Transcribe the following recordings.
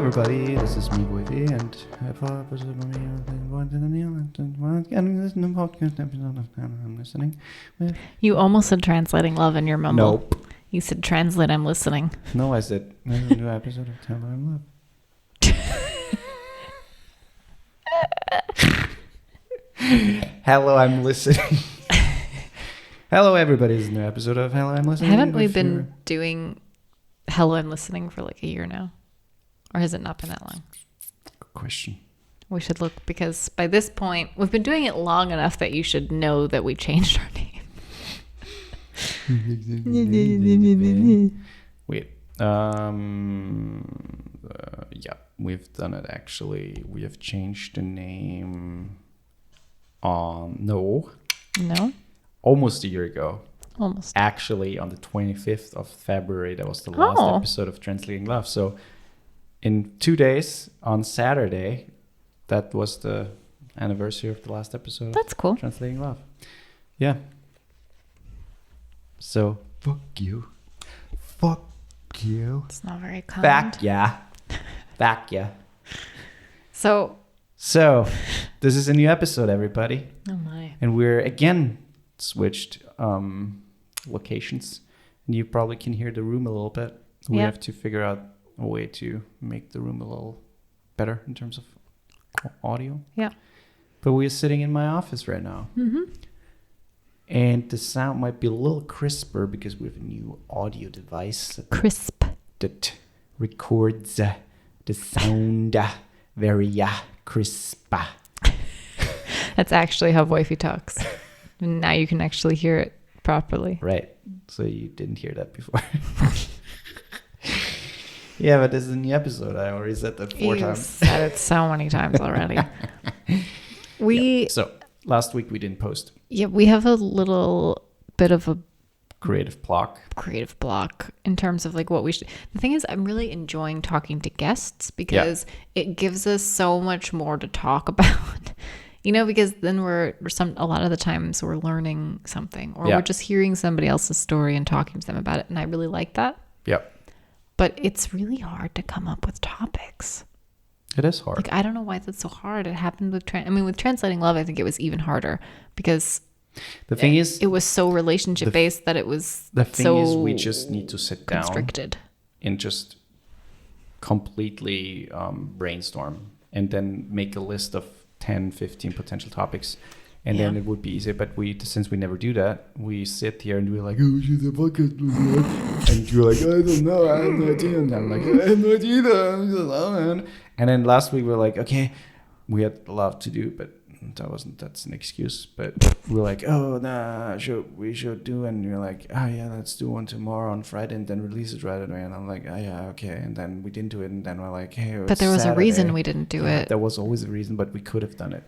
everybody, this is me, Woifi, and for episode of me, and listen to podcast episode of I'm listening. You almost said translating love in your mumble. Nope. You said translate, I'm listening. No, I said listen to episode of Tell I'm Love. Hello, I'm listening. Hello, everybody. This is a new episode of Hello, I'm listening. Haven't we been doing Hello, I'm listening for like a year now? Or has it not been that long? Good question. We should look, because by this point, we've been doing it long enough that you should know that we changed our name. Wait. Yeah, we've done it actually. We have changed the name no, almost a year ago. Almost. Actually, on the 25th of February, that was the last episode of Translating Love. So in 2 days, on Saturday, that was the anniversary of the last episode. That's cool. Translating Love. Yeah. So, fuck you. Fuck you. It's not very kind. Back, yeah. Back, yeah. So, this is a new episode, everybody. oh my. And we're again switched locations. And you probably can hear the room a little bit. We have to figure out a way to make the room a little better in terms of audio. Yeah. But we're sitting in my office right now. Mm-hmm. And the sound might be a little crisper because we have a new audio device. Crisp. That records the sound very crisp. That's actually how Woifi talks. And now you can actually hear it properly. Right. So you didn't hear that before. Yeah, but this is a new episode. I already said that 4 times. Said it so many times already. So last week we didn't post. Yeah, we have a little bit of a creative block in terms of like what we should. The thing is, I'm really enjoying talking to guests because it gives us so much more to talk about. You know, because then a lot of the times we're learning something, or we're just hearing somebody else's story and talking to them about it, and I really like that. Yep. But it's really hard to come up with topics. It is hard. Like, I don't know why that's so hard. It happened with with Translating Love, I think it was even harder because the thing is, it was so relationship based that it was the thing is we just need to sit down and just completely brainstorm and then make a list of 10, 15 potential topics. And then it would be easy, but since we never do that, we sit here and we're like, oh, should the podcast was good? And you're like, I don't know, I have no idea. And I'm like, I have no idea either. And then last week we were like, okay, we had a lot to do, but that's an excuse. But we're like, oh, nah, we should do. And you're like, oh yeah, let's do one tomorrow on Friday and then release it right away. And I'm like, oh yeah, okay. And then we didn't do it. And then we're like, hey, but there was Saturday. A reason we didn't do it. There was always a reason, but we could have done it.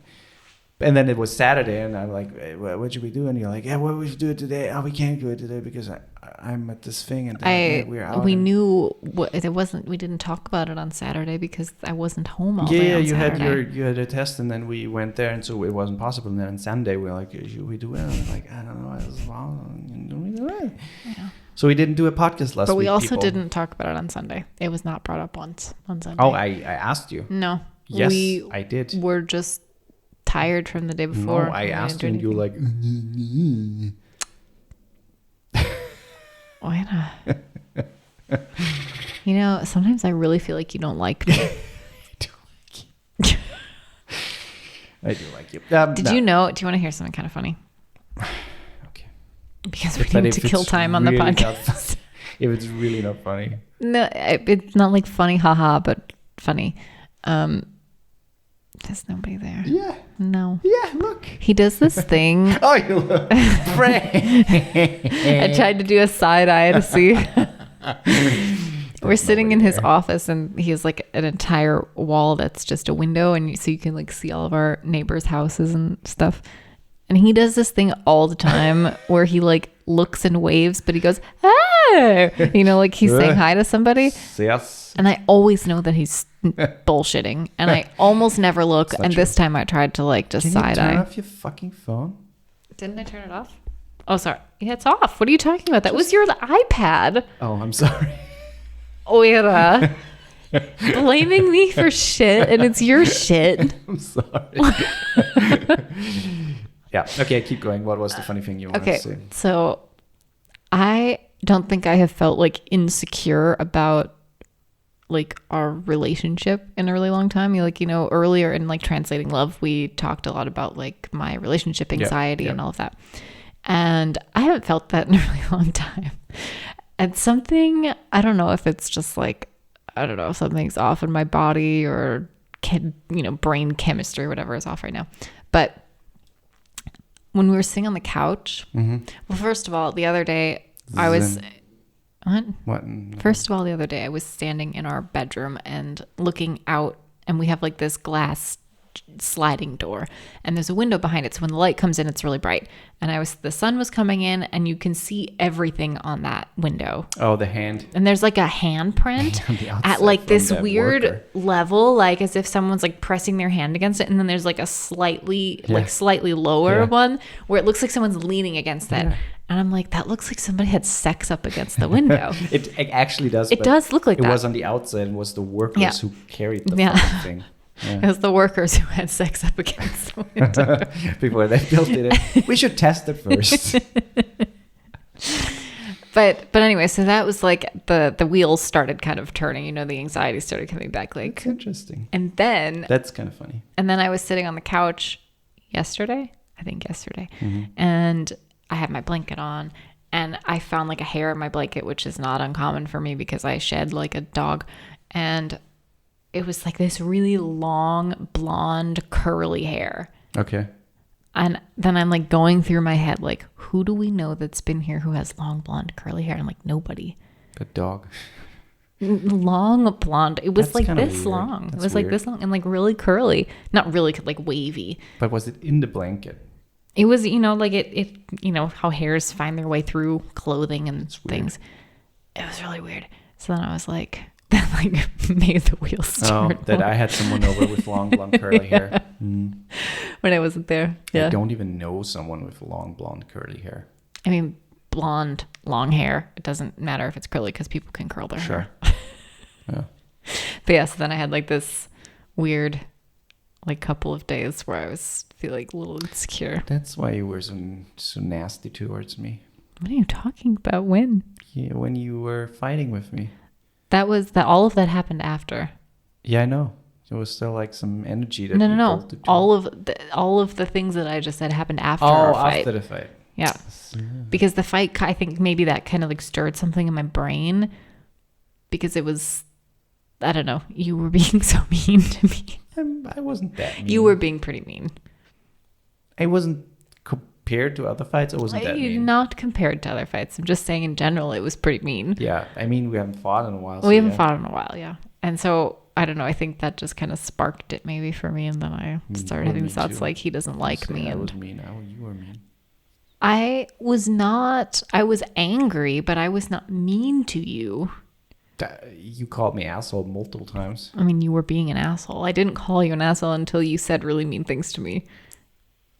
And then it was Saturday, and I'm like, hey, what should we do? And you're like, yeah, well, we should do it today. Oh, we can't do it today because I'm at this thing, and we're out. We knew it wasn't. We didn't talk about it on Saturday because I wasn't home all day on Saturday. You had a test, and then we went there, and so it wasn't possible. And then on Sunday, we were like, should we do it? And I was like, I don't know. I was wrong. Don't we do it? Yeah. So we didn't do a podcast last week. But we also didn't talk about it on Sunday. It was not brought up once on Sunday. Oh, I asked you. No. Yes, I did. We're just tired from the day before. No, I asked you and you were like, why not? You know, sometimes I really feel like you don't like me. I do like you. Did you know? Do you want to hear something kind of funny? Okay. Because we need to kill time on the podcast. If it's really not funny. No, it's not like funny, haha, but funny. There's nobody there. Yeah. No. Yeah, look. He does this thing. Oh, you look. I tried to do a side eye to see. We're sitting in his office, and he has like an entire wall that's just a window, and so you can like see all of our neighbors' houses and stuff. And he does this thing all the time where he like looks and waves, but he goes, hey, you know, like he's saying hi to somebody. Yes. And I always know that he's bullshitting, and I almost never look. And this time I tried to like just side eye. Turn off your fucking phone. Didn't I turn it off? Oh, sorry. Yeah, it's off. What are you talking about? That was your iPad. Oh, I'm sorry. Oira. blaming me for shit, and it's your shit. I'm sorry. Yeah. Okay, keep going. What was the funny thing you wanted to say? So I don't think I have felt like insecure about like our relationship in a really long time. Earlier in like Translating Love, we talked a lot about like my relationship anxiety and all of that. And I haven't felt that in a really long time. And something, I don't know if it's just like, I don't know, something's off in my body or, brain chemistry or whatever is off right now. But when we were sitting on the couch, well, first of all, the other day I was... What? First of all, the other day I was standing in our bedroom and looking out, and we have like this glass sliding door, and there's a window behind it. So when the light comes in, it's really bright. And the sun was coming in, and you can see everything on that window. Oh, the hand. And there's like a handprint at like this weird level, like as if someone's like pressing their hand against it. And then there's like a slightly lower one where it looks like someone's leaning against it. Yeah. And I'm like, that looks like somebody had sex up against the window. It actually does. It does look like that. It was on the outside and was the workers who carried the fucking thing. Yeah. It was the workers who had sex up against the window. Before they built it. We should test it first. But anyway, so that was like the wheels started kind of turning, the anxiety started coming back. Like, that's interesting. And then... That's kind of funny. And then I was sitting on the couch yesterday, and I had my blanket on, and I found like a hair in my blanket, which is not uncommon for me because I shed like a dog. And it was like this really long, blonde, curly hair. Okay. And then I'm like going through my head, like, who do we know that's been here who has long, blonde, curly hair? And I'm like, nobody. A dog. Long, blonde. It was that's like this weird. long. That's it was like weird. this long and like really curly. Not really like wavy. But was it in the blanket? It was, like it how hairs find their way through clothing and things. It was really weird. So then I was like, that like made the wheels turn. Oh, that I had someone over with long, blonde, curly hair. When I wasn't there. Yeah. I don't even know someone with long, blonde, curly hair. I mean, blonde, long hair. It doesn't matter if it's curly because people can curl their hair. Yeah. But yeah, so then I had like this weird like couple of days where I was feeling a little insecure. That's why you were so nasty towards me. What are you talking about? When? Yeah, when you were fighting with me. All of that happened after. Yeah, I know. There was still like some energy that No. All of the things that I just said happened after our fight. After the fight. Yeah. Because the fight, I think maybe that kind of like stirred something in my brain because it was, I don't know, you were being so mean to me. I wasn't that mean. You were being pretty mean. I wasn't compared to other fights. I wasn't that mean. Not compared to other fights. I'm just saying in general, it was pretty mean. Yeah. I mean, we haven't fought in a while. We haven't fought in a while, yeah. And so, I don't know, I think that just kind of sparked it maybe for me. And then I started having thoughts like, he doesn't like me. I was mean. You were mean. I was angry, but I was not mean to you. You called me asshole multiple times. I mean, you were being an asshole. I didn't call you an asshole until you said really mean things to me,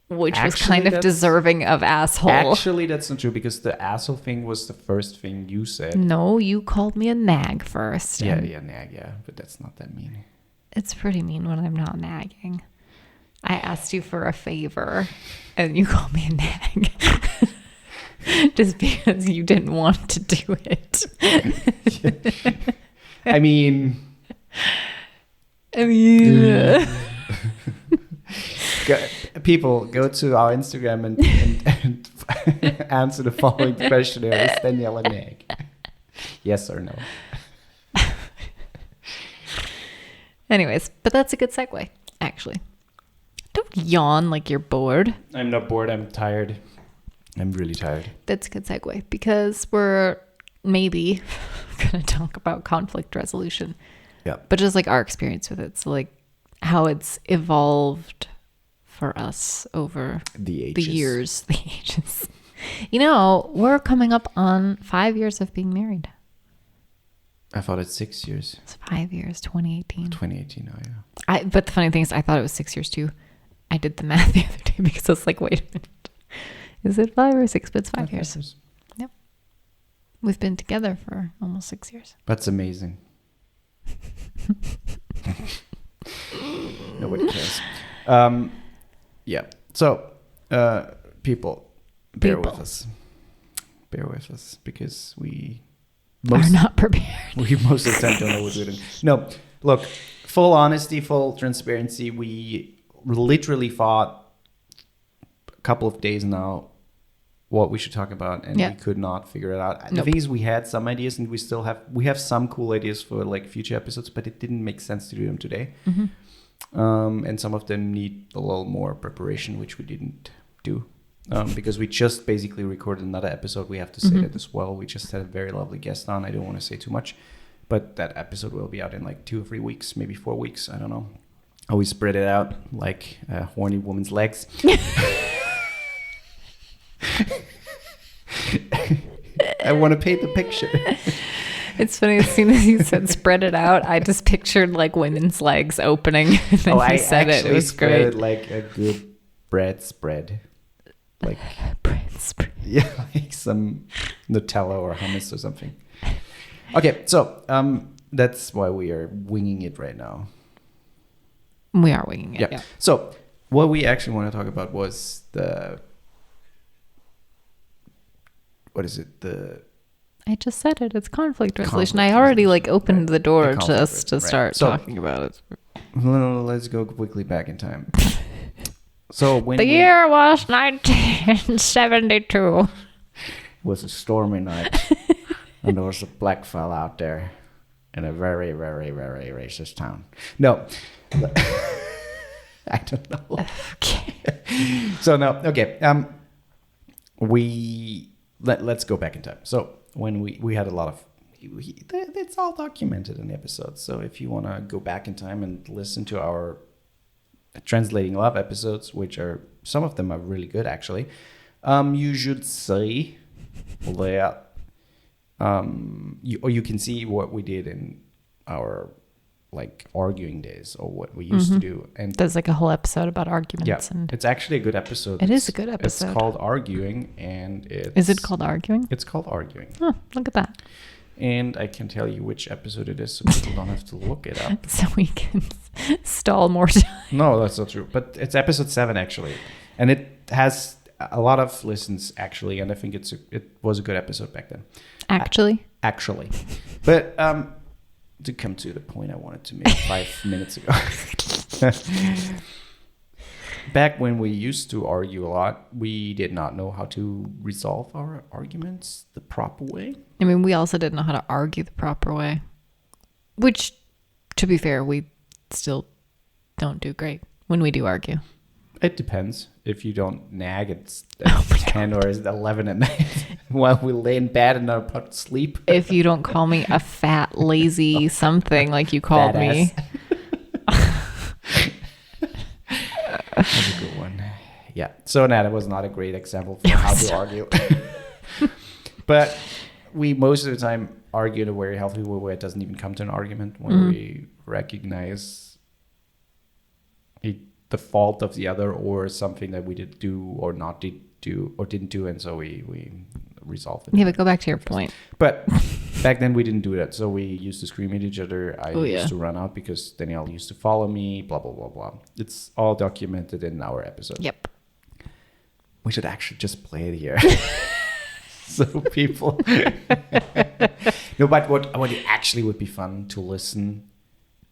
which was kind of deserving of asshole. Actually, that's not true because the asshole thing was the first thing you said. No, you called me a nag first. Yeah, nag, yeah. But that's not that mean. It's pretty mean when I'm not nagging. I asked you for a favor and you called me a nag. Just because you didn't want to do it. I mean, people go to our Instagram and answer the following questionnaire: is Danielle a nag? Yes or no? Anyways, but that's a good segue, actually. Don't yawn like you're bored. I'm not bored. I'm tired. I'm really tired. That's a good segue because we're maybe going to talk about conflict resolution. Yeah. But just like our experience with it. So like how it's evolved for us over the years, the ages. We're coming up on 5 years of being married. I thought it's 6 years. It's 5 years, 2018. 2018, oh yeah. But the funny thing is I thought it was 6 years too. I did the math the other day because I was like, wait a minute. Is it 5 or 6? But it's 5 years. Yep. We've been together for almost 6 years. That's amazing. Nobody cares. Yeah. So, people, bear with us. Bear with us because we are not prepared. We most of the time don't know what we're doing. No, look, full honesty, full transparency. We literally thought a couple of days now what we should talk about, and we could not figure it out. The thing is, we had some ideas, and we have some cool ideas for like future episodes, but it didn't make sense to do them today. And some of them need a little more preparation, which we didn't do. Because we just basically recorded another episode. We have to say that as well. We just had a very lovely guest on. I don't want to say too much, but that episode will be out in like 2 or 3 weeks, maybe 4 weeks. I don't know. Always spread it out like a horny woman's legs. I want to paint the picture. It's funny, as soon as you said spread it out, I just pictured like women's legs opening. And then you said it. It was great. It like a good bread spread. Like bread spread. Yeah, like some Nutella or hummus or something. Okay, so that's why we are winging it right now. We are winging it. Yeah. So what we actually want to talk about was I just said it. It's conflict resolution. I already like opened the door to start talking about it. Let's go quickly back in time. So when the year was 1972. It was a stormy night, and there was a black fella out there in a very, very, very racist town. No, I don't know. Okay. So no, okay. Let's go back in time. So when we had a lot of, it's all documented in the episodes. So if you want to go back in time and listen to our Translating Love episodes, which are, some of them are really good actually, you should see that you can see what we did in our like arguing days, or what we used to do. And there's like a whole episode about arguments. And it's actually a good episode. It's a good episode. It's called Arguing, and is it called Arguing? It's called Arguing. Oh, look at that. And I can tell you which episode it is, so people don't have to look it up. So we can stall more time. No, that's not true. But it's episode 7 actually, and it has a lot of listens actually, and I think it was a good episode back then. Actually, but to come to the point I wanted to make 5 minutes ago. Back when we used to argue a lot, we did not know how to resolve our arguments the proper way. I mean, we also didn't know how to argue the proper way, which, to be fair, we still don't do great when we do argue. It depends. If you don't nag at 10 or 11 at night while we lay in bed and are about to sleep. If you don't call me a fat, lazy something like you called me. That's a good one. Yeah. So that was not a great example for how to argue. But we most of the time argue in a very healthy way where it doesn't even come to an argument, when we recognize the fault of the other, or something that we did do or not did do or didn't do, and so we resolved it. Yeah, but go back to your point. But back then we didn't do that, so we used to scream at each other. I used to run out because Danielle used to follow me, blah blah blah blah. It's all documented in our episode. Yep. We should actually just play it here. So people no, but what actually would be fun to listen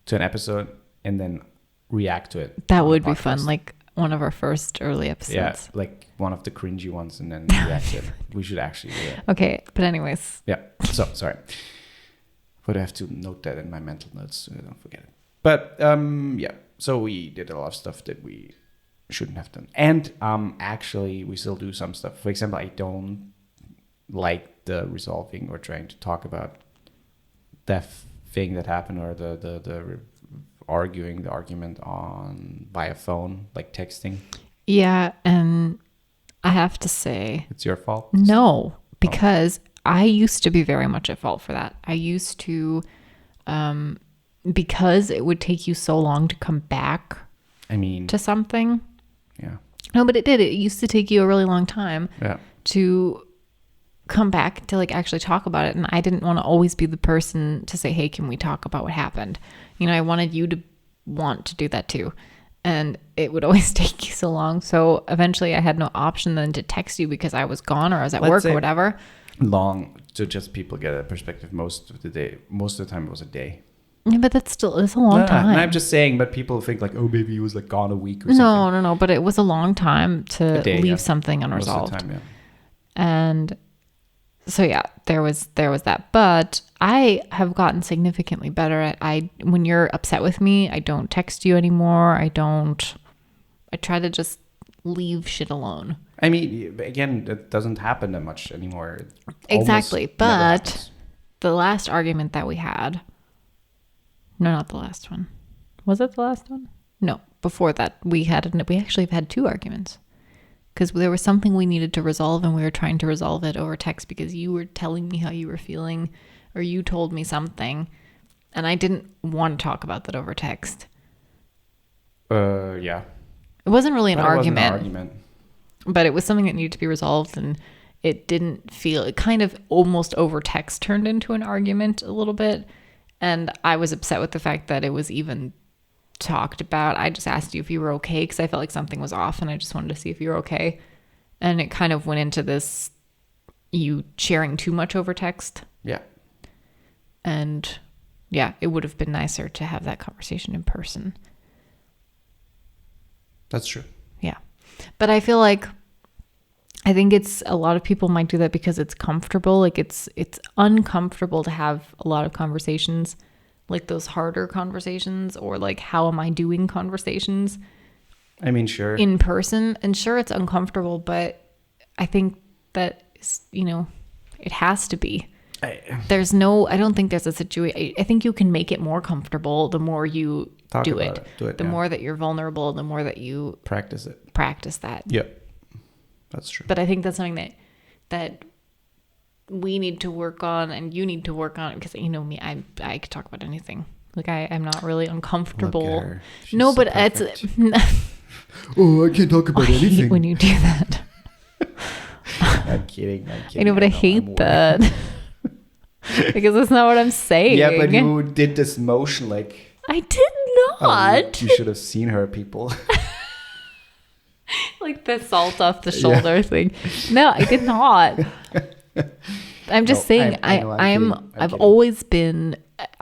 to an episode and then react to it. That would be fun, like one of our first early episodes. Yeah, like one of the cringy ones, and then react to it. We should actually do that. Okay, but anyways. Yeah, so sorry. But I have to note that in my mental notes so I don't forget it. But yeah, so we did a lot of stuff that we shouldn't have done. And actually, we still do some stuff. For example, I don't like the resolving or trying to talk about that thing that happened, or the argument on via phone, like texting. Yeah, and I have to say, it's your fault. No, because I used to be very much at fault for that. I used to, because it would take you so long to come back. To something. Yeah. No, but it did. It used to take you a really long time. Yeah. To come back to like actually talk about it. And I didn't want to always be the person to say, hey, can we talk about what happened? You know, I wanted you to want to do that too. And it would always take you so long. So eventually I had no option then to text you because I was gone or I was at work or whatever. Long to just people get a perspective most of the time it was a day. Yeah, but it's a long time. I'm just saying, but people think like, oh, maybe he was like gone a week or something. No. But it was a long time to leave something unresolved. Most of the time, And so yeah, there was that. But I have gotten significantly better at when you're upset with me, I don't text you anymore. I try to just leave shit alone. I mean, again, that doesn't happen that much anymore. Exactly. But the last argument that we had, no, not the last one. Was it the last one? No, before that we actually have had 2 arguments. Because there was something we needed to resolve and we were trying to resolve it over text because you were telling me how you were feeling or you told me something and I didn't want to talk about that over text. Yeah. It wasn't really an argument. It wasn't an argument. But it was something that needed to be resolved and it kind of almost over text turned into an argument a little bit. And I was upset with the fact that it was even talked about. I just asked you if you were okay because I felt like something was off and I just wanted to see if you were okay. And it kind of went into this, you sharing too much over text. Yeah. And yeah, it would have been nicer to have that conversation in person. That's true. Yeah. But I feel like, I think it's a lot of people might do that because it's comfortable. Like it's uncomfortable to have a lot of conversations, like those harder conversations or like how am I doing conversations. I mean, sure. In person. And sure, it's uncomfortable, but I think that, you know, it has to be. I don't think there's a situation. I think you can make it more comfortable the more you do it. The more that you're vulnerable, the more that you practice that. Yep. That's true. But I think that's something that we need to work on and you need to work on because you know me, I could talk about anything. Like I'm not really uncomfortable. No, but it's oh, I can't talk about anything. I hate when you do that. I'm kidding. I know, but I hate that. Because that's not what I'm saying. Yeah, but you did this motion like I did not. You should have seen her, people. Like the salt off the shoulder thing. No, I did not. I'm just saying I've always been,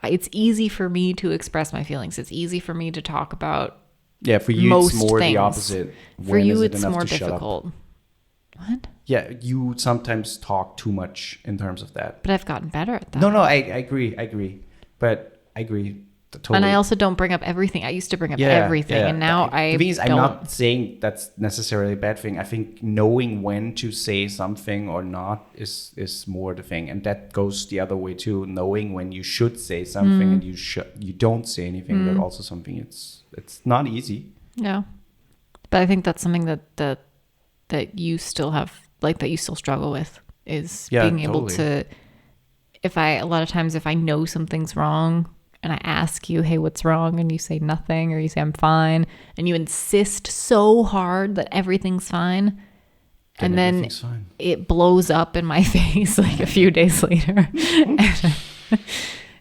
it's easy for me to express my feelings. It's easy for me to talk about for you most it's more things. The opposite. For you it's more difficult. What? Yeah, you sometimes talk too much in terms of that. But I've gotten better at that. No, I agree. But I agree. Totally. And I also don't bring up everything. I used to bring up everything, and now the thing is, I'm not saying that's necessarily a bad thing. I think knowing when to say something or not is more the thing, and that goes the other way too. Knowing when you should say something and you don't say anything. That's also something. It's not easy. Yeah, but I think that's something that you still have, like that you still struggle with, is being able to. A lot of times if I know something's wrong. And I ask you, hey, what's wrong? And you say nothing, or you say I'm fine. And you insist so hard that everything's fine. And then it blows up in my face like a few days later.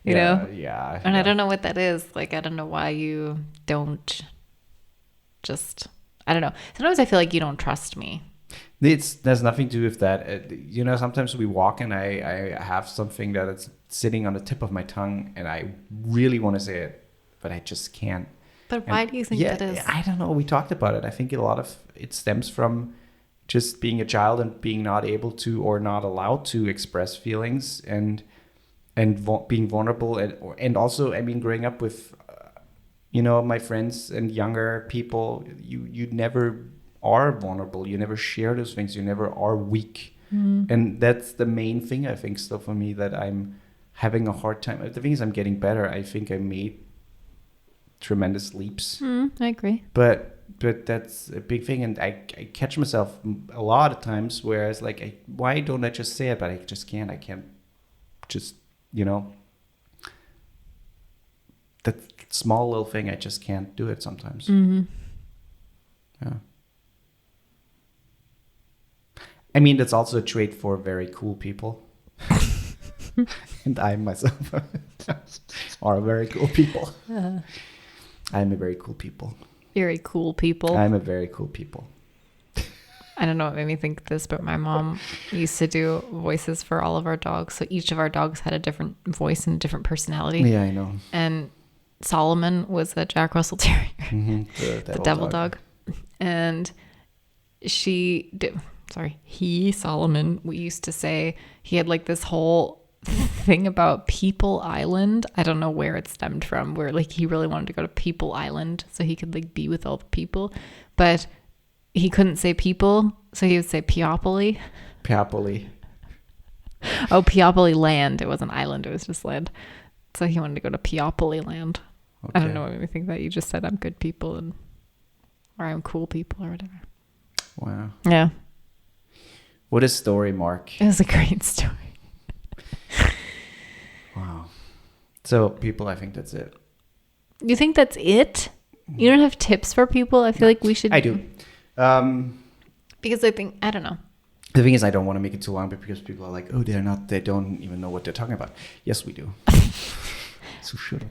You know? Yeah. And I don't know what that is. Like, I don't know why you don't just, I don't know. Sometimes I feel like you don't trust me. There's nothing to do with that. You know, sometimes we walk and I have something that it's sitting on the tip of my tongue and I really want to say it, but I just can't. But why do you think that is? I don't know. We talked about it. I think a lot of it stems from just being a child and being not able to or not allowed to express feelings and being vulnerable and also, I mean, growing up with, my friends and younger people, you never are vulnerable. You never share those things. You never are weak. And that's the main thing, I think, still for me, that I'm having a hard time. The thing is, I'm getting better. I think I made tremendous leaps. I agree. But that's a big thing. And I catch myself a lot of times where it's like, why don't I just say it? But I just can't. I can't just, that small little thing, I just can't do it sometimes. Yeah. I mean, that's also a trait for very cool people. And I myself are very cool people. I'm a very cool people. Very cool people. I'm a very cool people. I don't know what made me think of this, but my mom used to do voices for all of our dogs. So each of our dogs had a different voice and a different personality. Yeah, I know. And Solomon was a Jack Russell Terrier, The devil dog. And Solomon, we used to say he had like this whole thing about People Island. I don't know where it stemmed from, where like he really wanted to go to People Island so he could like be with all the people. But he couldn't say people, so he would say Peopoli. Peopoli. Oh, Peopoli land. It wasn't island, it was just land. So he wanted to go to Peopoli land. Okay. I don't know what made me think that. You just said I'm good people or I'm cool people or whatever. Wow. Yeah. What a story, Mark. It was a great story. Wow. So people, I think that's it. You think that's it? You don't have tips for people? I feel like we should. I do. Because I don't know. The thing is, I don't want to make it too long, but because people are like, oh, they don't even know what they're talking about. Yes, we do. So shut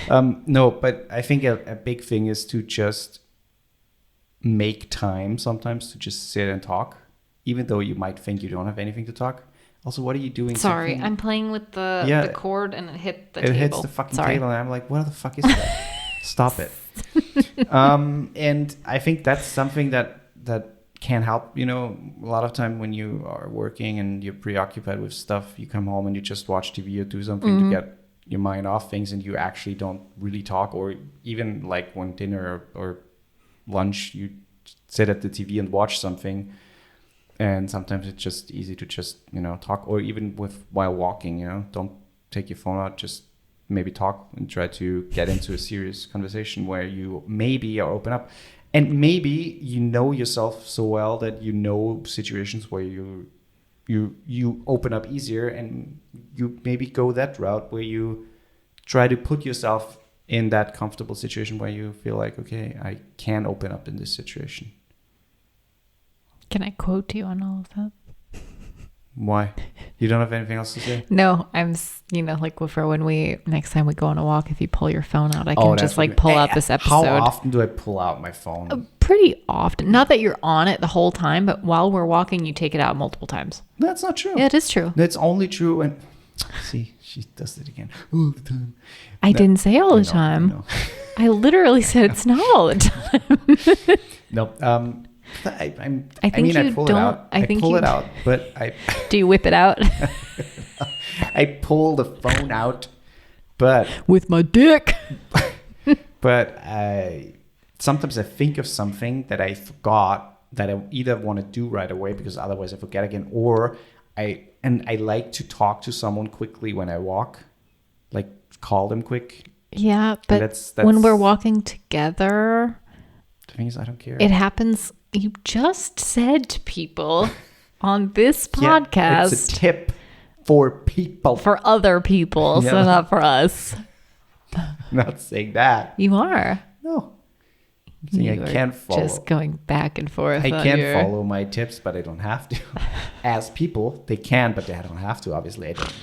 up. No, but I think a big thing is to just make time sometimes to just sit and talk, even though you might think you don't have anything to talk. Also, what are you doing? Sorry, I'm playing with the cord and it hit the table. It hits the fucking table and I'm like, what the fuck is that? Stop it. And I think that's something that can help. You know, a lot of time when you are working and you're preoccupied with stuff, you come home and you just watch TV or do something to get your mind off things, and you actually don't really talk. Or even like when dinner or lunch, you sit at the TV and watch something. And sometimes it's just easy to just, talk, or even while walking, don't take your phone out, just maybe talk and try to get into a serious conversation where you maybe are open up. And maybe you know yourself so well that you know situations where you open up easier, and you maybe go that route where you try to put yourself in that comfortable situation where you feel like, okay, I can open up in this situation. Can I quote you on all of that? Why? You don't have anything else to say? No, I'm, like for when next time we go on a walk, if you pull your phone out, I can just like pull out this episode. How often do I pull out my phone? Pretty often. Not that you're on it the whole time, but while we're walking, you take it out multiple times. That's not true. Yeah, it is true. That's only true when... See, she does it again. All the time. I didn't say all the time. I literally said it's not all the time. No, I pull it out. I think pull it out, but Do you whip it out? I pull the phone out, but with my dick. But sometimes I think of something that I forgot that I either want to do right away because otherwise I forget again, or I like to talk to someone quickly when I walk, like call them quick. Yeah, but that's when we're walking together. The thing is, I don't care. It happens. You just said to people on this podcast. It's a tip for people. For other people, so not for us. I'm not saying that. You are. No. I'm saying I can't follow. Just going back and forth. I can follow my tips, but I don't have to. As people, they can, but they don't have to. Obviously, I don't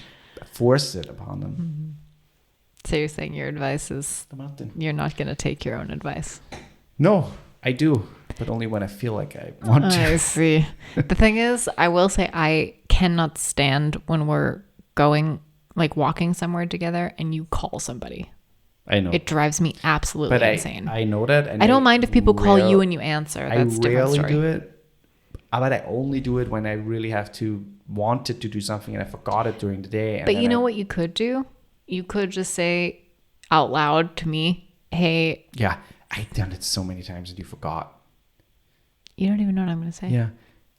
force it upon them. Mm-hmm. So you're saying your advice is you're not going to take your own advice? No, I do, but only when I feel like I want to. I see. The thing is, I will say I cannot stand when we're going, like walking somewhere together and you call somebody. I know. It drives me absolutely insane. I know that. And I don't mind if people call you and you answer. That's a different story. I rarely do it, but I only do it when I really have to wanted to do something and I forgot it during the day. But you know what you could do? You could just say out loud to me, hey. Yeah, I've done it so many times and you forgot. You don't even know what I'm going to say. Yeah,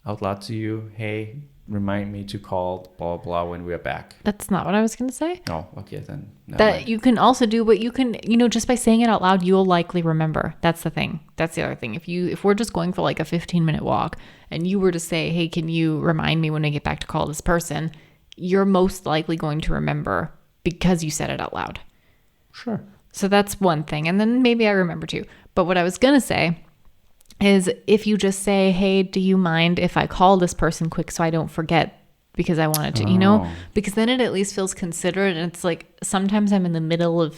out loud to you, hey, remind me to call blah, blah, when we're back. That's not what I was going to say. Oh, okay, then. That you can also do, but you can, just by saying it out loud, you'll likely remember. That's the thing. That's the other thing. If we're just going for like a 15-minute walk and you were to say, hey, can you remind me when I get back to call this person? You're most likely going to remember because you said it out loud. Sure. So that's one thing. And then maybe I remember too. But what I was going to say is if you just say, hey, do you mind if I call this person quick so I don't forget because I wanted to, you know, because then it at least feels considerate. And it's like, sometimes I'm in the middle of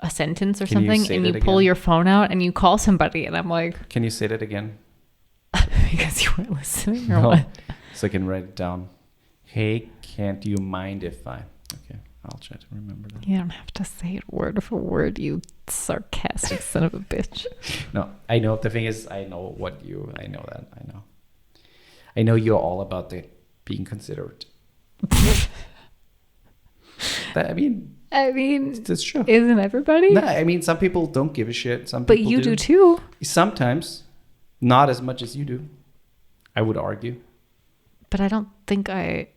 a sentence or something and you pull your phone out and you call somebody and I'm like, can you say that again? Because you weren't listening or what? So I can write it down. Hey, can't you mind if I... Okay, I'll try to remember that. You don't have to say it word for word, you sarcastic son of a bitch. No, I know. The thing is, I know that. I know you're all about the being considerate. I mean, it's true. Isn't everybody? No, I mean, some people don't give a shit. But you do too. Sometimes, not as much as you do, I would argue. But I don't think I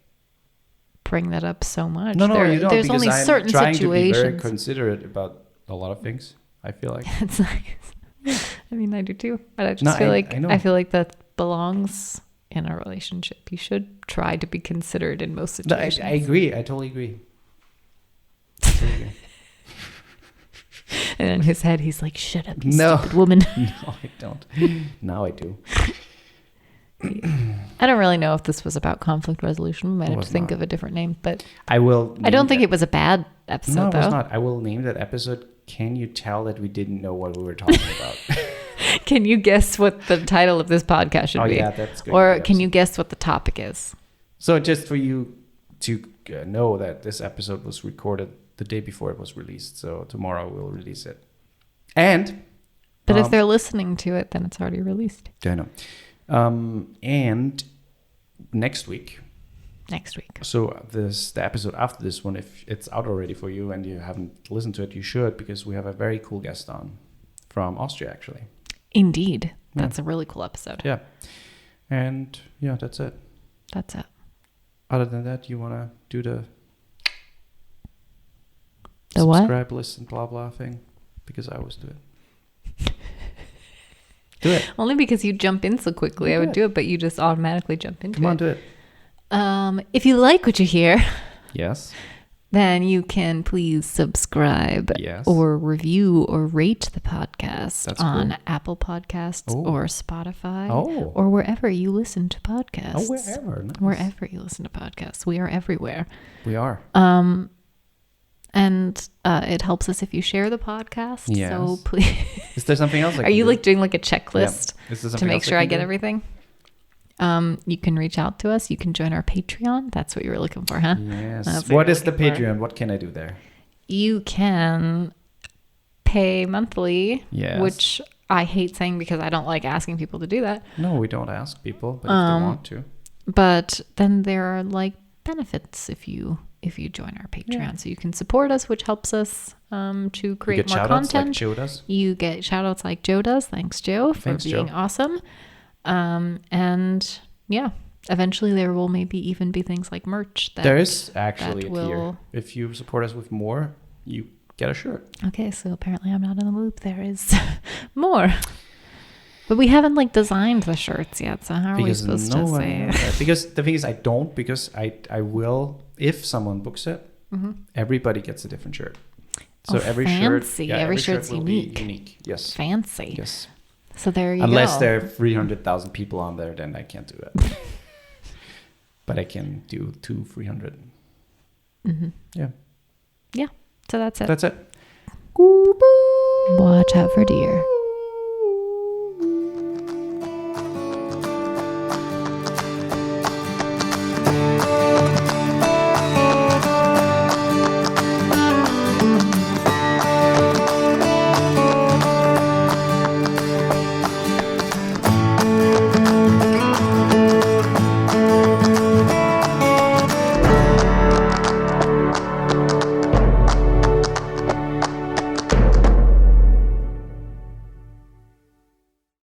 bring that up so much. No, you don't. There's only certain situations. To be very considerate about a lot of things. I feel like that's nice. I mean, I do too. But I just feel like I feel like that belongs in a relationship. You should try to be considerate in most situations. No, I agree. I totally agree. And in his head, he's like, "Shut up, you stupid woman." No, I don't. Now I do. I don't really know if this was about conflict resolution. We might have to think of a different name, but I will. I don't think it was a bad episode. No, it was not. I will name that episode. Can you tell that we didn't know what we were talking about? Can you guess what the title of this podcast should be? Yeah, that's good. Or can you guess what the topic is? So just for you to know that this episode was recorded the day before it was released. So tomorrow we'll release it. But if they're listening to it, then it's already released. I know. And next week. So the episode after this one, if it's out already for you and you haven't listened to it, you should, because we have a very cool guest on from Austria, actually. Indeed. That's a really cool episode. Yeah. And yeah, that's it. Other than that, you want to do the subscribe, listen, blah, blah thing? Because I always do it. Do it. Only because you jump in so quickly. I would do it, but you just automatically jump into it. Come on, do it. If you like what you hear, yes, then you can please subscribe or review or rate the podcast on Apple Podcasts or Spotify or wherever you listen to podcasts. Oh, wherever. Nice. Wherever you listen to podcasts. We are everywhere. We are. And it helps us if you share the podcast. Yes. So please. Is there something else? Are you like doing like a checklist to make sure I get everything? You can reach out to us. You can join our Patreon. That's what you were looking for, huh? Yes. What is the Patreon? What can I do there? You can pay monthly, which I hate saying because I don't like asking people to do that. No, we don't ask people, but if they want to. But then there are like benefits if you join our Patreon. So you can support us, which helps us to create more content. Like Joe does. You get shout outs like Joe does. Thanks, Joe, for being awesome. And yeah, eventually there will maybe even be things like merch. There is actually a tier. If you support us with more, you get a shirt. Okay, so apparently I'm not in the loop. There is more. But we haven't like designed the shirts yet, so how are we supposed to say? Because the thing is, because I will, if someone books it, everybody gets a different shirt. So every fancy. shirt, every shirt's will unique. Be unique. Yes. Fancy. Yes. So there you Unless go. there are 300,000 people on there, then I can't do it. But I can do 300. Yeah. Yeah. So that's it. That's it. Watch out for deer.